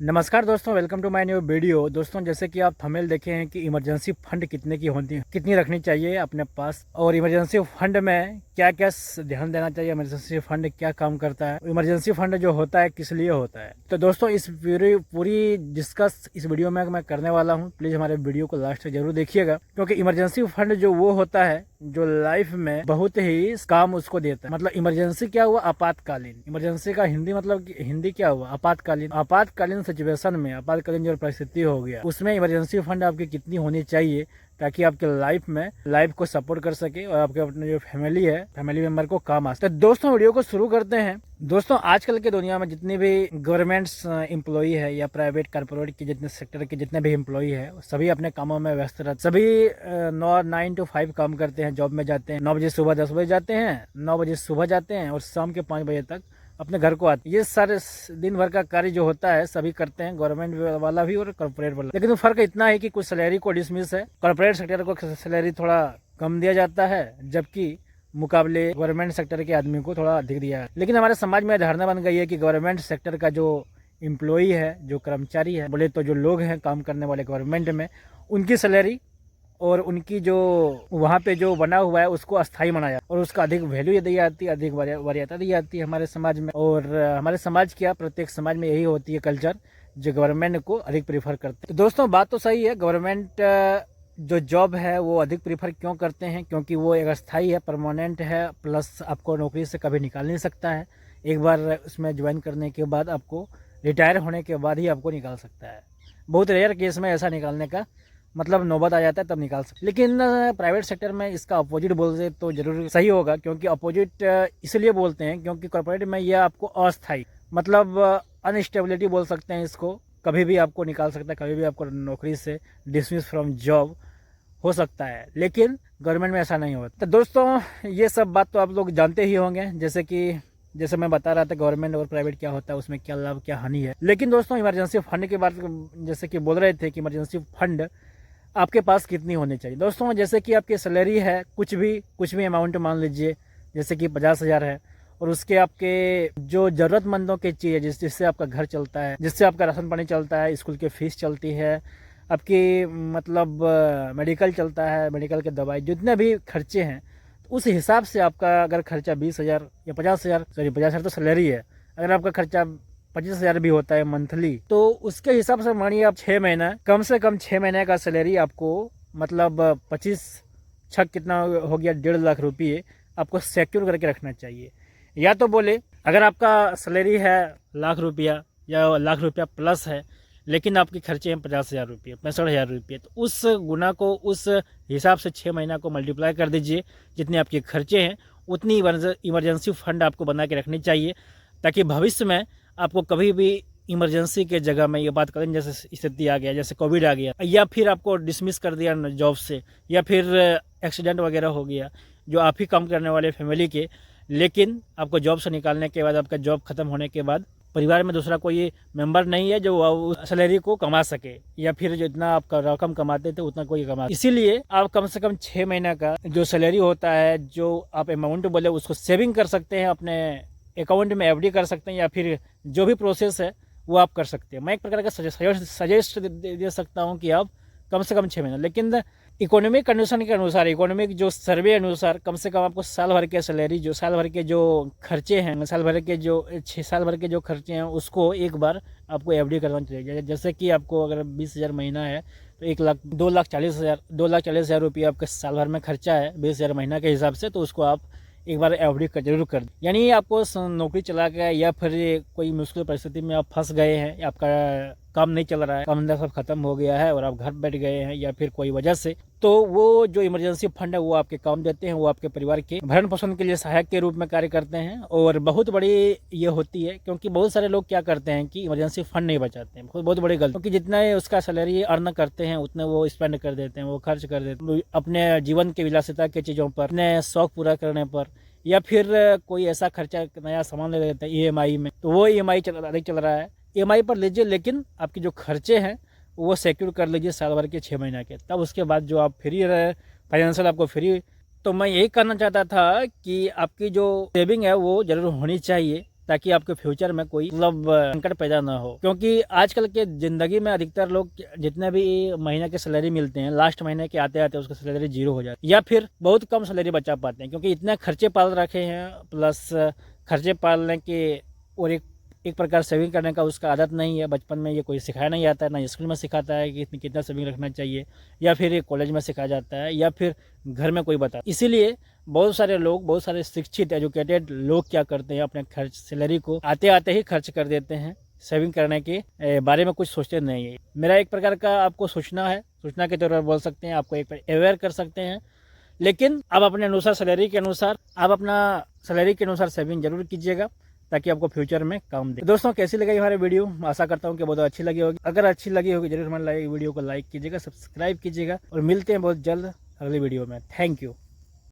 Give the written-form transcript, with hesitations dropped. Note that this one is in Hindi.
नमस्कार दोस्तों, welcome to my new video. दोस्तों, जैसे कि आप थंबनेल देखे हैं कि इमरजेंसी फंड कितने की होती है, कितनी रखनी चाहिए अपने पास, और इमरजेंसी फंड में क्या क्या ध्यान देना चाहिए, इमरजेंसी फंड क्या काम करता है, इमरजेंसी फंड जो होता है किस लिए होता है। तो दोस्तों, इस पूरी डिस्कस इस वीडियो में मैं करने वाला हूँ। प्लीज हमारे वीडियो को लास्ट तक जरूर देखिएगा, क्योंकि इमरजेंसी फंड जो वो होता है जो लाइफ में बहुत ही काम उसको देता है। मतलब इमरजेंसी क्या हुआ? आपातकालीन। इमरजेंसी का हिंदी मतलब हिंदी क्या हुआ? आपातकालीन। आपातकालीन सिचुएशन में, आपातकालीन जो परिस्थिति हो गया, उसमें इमरजेंसी फंड आपकी कितनी होनी चाहिए ताकि आपके लाइफ को सपोर्ट कर सके और आपके अपने जो फैमिली मेंबर को काम आ सके। तो दोस्तों, वीडियो को शुरू करते हैं। दोस्तों, आजकल के दुनिया में जितनी भी गवर्नमेंट्स एम्प्लॉई है या प्राइवेट कारपोरेट के जितने सेक्टर के जितने भी एम्प्लॉई है, सभी अपने कामों में व्यस्त रहते। सभी 9 to 5 काम करते हैं, जॉब में जाते हैं। 9 बजे सुबह 10 बजे जाते हैं, 9 बजे सुबह जाते हैं और शाम के 5 बजे तक अपने घर को आते हैं। ये सारे दिन भर का कार्य जो होता है सभी करते हैं, गवर्नमेंट वाला भी और कॉर्पोरेट वाला। लेकिन फर्क इतना है कि कुछ सैलरी को डिसमिस है, कॉर्पोरेट सेक्टर को सैलरी थोड़ा कम दिया जाता है, जबकि मुकाबले गवर्नमेंट सेक्टर के आदमी को थोड़ा अधिक दिया है। लेकिन हमारे समाज में धारणा बन गई है कि गवर्नमेंट सेक्टर का जो एम्प्लॉई है, जो कर्मचारी है, बोले तो जो लोग हैं काम करने वाले गवर्नमेंट में, उनकी सैलरी और उनकी जो वहाँ पे जो बना हुआ है उसको अस्थाई माना जाता है और उसका अधिक वैल्यू दी जाती है, अधिक वरीयता दी जाती है हमारे समाज में। और हमारे समाज क्या, प्रत्येक समाज में यही होती है कल्चर, जो गवर्नमेंट को अधिक प्रीफर करते हैं। तो दोस्तों, बात तो सही है, गवर्नमेंट जो जॉब है वो अधिक प्रीफर क्यों करते हैं? क्योंकि वो एक अस्थाई है, परमानेंट है, प्लस आपको नौकरी से कभी निकाल नहीं सकता है। एक बार उसमें ज्वाइन करने के बाद आपको रिटायर होने के बाद ही आपको निकाल सकता है। बहुत रेयर केस में ऐसा निकालने का मतलब नौबत आ जाता है तब निकाल सकते। लेकिन प्राइवेट सेक्टर में इसका अपोजिट बोलते तो जरूर सही होगा, क्योंकि अपोजिट इसलिए बोलते हैं क्योंकि कॉर्पोरेट में यह आपको अस्थाई मतलब अनस्टेबिलिटी बोल सकते हैं इसको, कभी भी आपको निकाल सकता है, कभी भी आपको नौकरी से डिसमिस फ्रॉम जॉब हो सकता है। लेकिन गवर्नमेंट में ऐसा नहीं होता। तो दोस्तों, ये सब बात तो आप लोग जानते ही होंगे, जैसे मैं बता रहा था गवर्नमेंट और प्राइवेट क्या होता है, उसमें क्या लाभ क्या हानि है। लेकिन दोस्तों, इमरजेंसी फंड के बारे में जैसे कि बोल रहे थे कि इमरजेंसी फंड आपके पास कितनी होनी चाहिए। दोस्तों, जैसे कि आपकी सैलरी है, कुछ भी अमाउंट मान लीजिए, जैसे कि 50,000 है, और उसके आपके जो ज़रूरतमंदों की चीज़ है जिससे आपका घर चलता है, जिससे आपका राशन पानी चलता है, स्कूल की फीस चलती है, आपकी मतलब मेडिकल चलता है, मेडिकल के दवाई, जितने भी खर्चे हैं, उस हिसाब से आपका अगर खर्चा 20,000 या 50,000, सॉरी 50,000 तो सैलरी है, अगर आपका खर्चा 25,000 भी होता है मंथली, तो उसके हिसाब से मानिए आप 6 महीना, कम से कम 6 महीने का सैलरी आपको मतलब 25 छक कितना हो गया, 1.5 लाख रुपये आपको सिक्योर करके रखना चाहिए। या तो बोले अगर आपका सैलरी है ₹1,00,000 या ₹1,00,000 प्लस है, लेकिन आपके खर्चे हैं 50,000 रुपये, 65,000 रुपये, तो उस गुना को उस हिसाब से 6 महीना को मल्टीप्लाई कर दीजिए। जितने आपके खर्चे हैं उतनी इमरजेंसी फंड आपको बना के रखनी चाहिए, ताकि भविष्य में आपको कभी भी इमरजेंसी के जगह में, ये बात करें जैसे स्थिति आ गया, जैसे कोविड आ गया, या फिर आपको डिसमिस कर दिया जॉब से, या फिर एक्सीडेंट वगैरह हो गया जो आप ही काम करने वाले फैमिली के, लेकिन आपको जॉब से निकालने के बाद, आपका जॉब खत्म होने के बाद परिवार में दूसरा कोई मेंबर नहीं है जो उस सैलरी को कमा सके, या फिर जितना आपका रकम कमाते थे उतना कोई कमा। इसीलिए आप कम से कम 6 महीना का जो सैलरी होता है, जो आप अमाउंट बोले, उसको सेविंग कर सकते हैं, अपने अकाउंट में एफडी कर सकते हैं, या फिर जो भी प्रोसेस है वो आप कर सकते हैं। मैं एक प्रकार का सजेस्ट दे सकता हूँ कि आप कम से कम 6 महीना, लेकिन इकोनॉमिक कंडीशन के अनुसार, इकोनॉमिक जो सर्वे अनुसार, कम से कम आपको साल भर के सैलरी, जो साल भर के जो खर्चे हैं, साल भर के जो 6 साल भर के जो खर्चे हैं, उसको एक बार आपको एफडी करवाना चाहिए। जैसे कि आपको अगर 20,000 महीना है तो 2,40,000 रुपये आपके साल भर में खर्चा है 20,000 महीना के हिसाब से, तो उसको आप एक बार एफडी जरूर कर दें। यानी आपको नौकरी चला गया, या फिर कोई मुश्किल परिस्थिति में आप फंस गए हैं, आपका काम नहीं चल रहा है, काम धंधा सब खत्म हो गया है और आप घर बैठ गए हैं या फिर कोई वजह से, तो वो जो इमरजेंसी फंड है वो आपके काम देते हैं, वो आपके परिवार के भरण पोषण के लिए सहायक के रूप में कार्य करते हैं। और बहुत बड़ी ये होती है, क्योंकि बहुत सारे लोग क्या करते हैं कि इमरजेंसी फंड नहीं बचाते हैं, बहुत बड़ी गलती, क्योंकि जितना उसका सैलरी अर्न करते हैं उतने वो स्पेंड कर देते हैं, वो खर्च कर देते हैं अपने जीवन के विलासिता के चीज़ों पर, अपने शौक पूरा करने पर, या फिर कोई ऐसा खर्चा, नया सामान ले लेते हैं ईएमआई में, तो वो ईएमआई अधिक चल रहा है, ईएमआई पर लीजिए, लेकिन आपके जो खर्चे हैं वो सिक्योर कर लीजिए साल भर के 6 महीना के, तब उसके बाद जो आप फ्री रहे, फाइनेंशियल आपको फ्री। तो मैं यही कहना चाहता था कि आपकी जो सेविंग है वो जरूर होनी चाहिए, ताकि आपके फ्यूचर में कोई मतलब संकट पैदा ना हो। क्योंकि आजकल के ज़िंदगी में अधिकतर लोग जितने भी महीने के सैलरी मिलते हैं, लास्ट महीने के आते आते उसका सैलरी जीरो हो जाती है या फिर बहुत कम सैलरी बचा पाते हैं, क्योंकि इतने खर्चे पाल रखे हैं। प्लस खर्चे पालने के और एक प्रकार सेविंग करने का उसका आदत नहीं है। बचपन में ये कोई सिखाया नहीं जाता है, ना स्कूल में सिखाता है कि कितना सेविंग रखना चाहिए, या फिर ये कॉलेज में सिखाया जाता है, या फिर घर में कोई बता। इसीलिए बहुत सारे लोग, बहुत सारे शिक्षित एजुकेटेड लोग क्या करते हैं, अपने खर्च सैलरी को आते आते ही खर्च कर देते हैं। सेविंग करने के बारे में कुछ सोचते नहीं है। मेरा एक प्रकार का आपको सूचना है, सूचना के तौर पर बोल सकते हैं, आपको एक अवेयर कर सकते हैं। लेकिन आप अपने अनुसार सैलरी के अनुसार आप अपना सैलरी के अनुसार सेविंग जरूर कीजिएगा, ताकि आपको फ्यूचर में काम दे। दोस्तों कैसी लगी हमारी वीडियो, आशा करता हूँ कि बहुत अच्छी लगी होगी। अगर अच्छी लगी होगी जरूर हमारे वीडियो को लाइक कीजिएगा, सब्सक्राइब कीजिएगा, और मिलते हैं बहुत जल्द अगली वीडियो में। Thank you.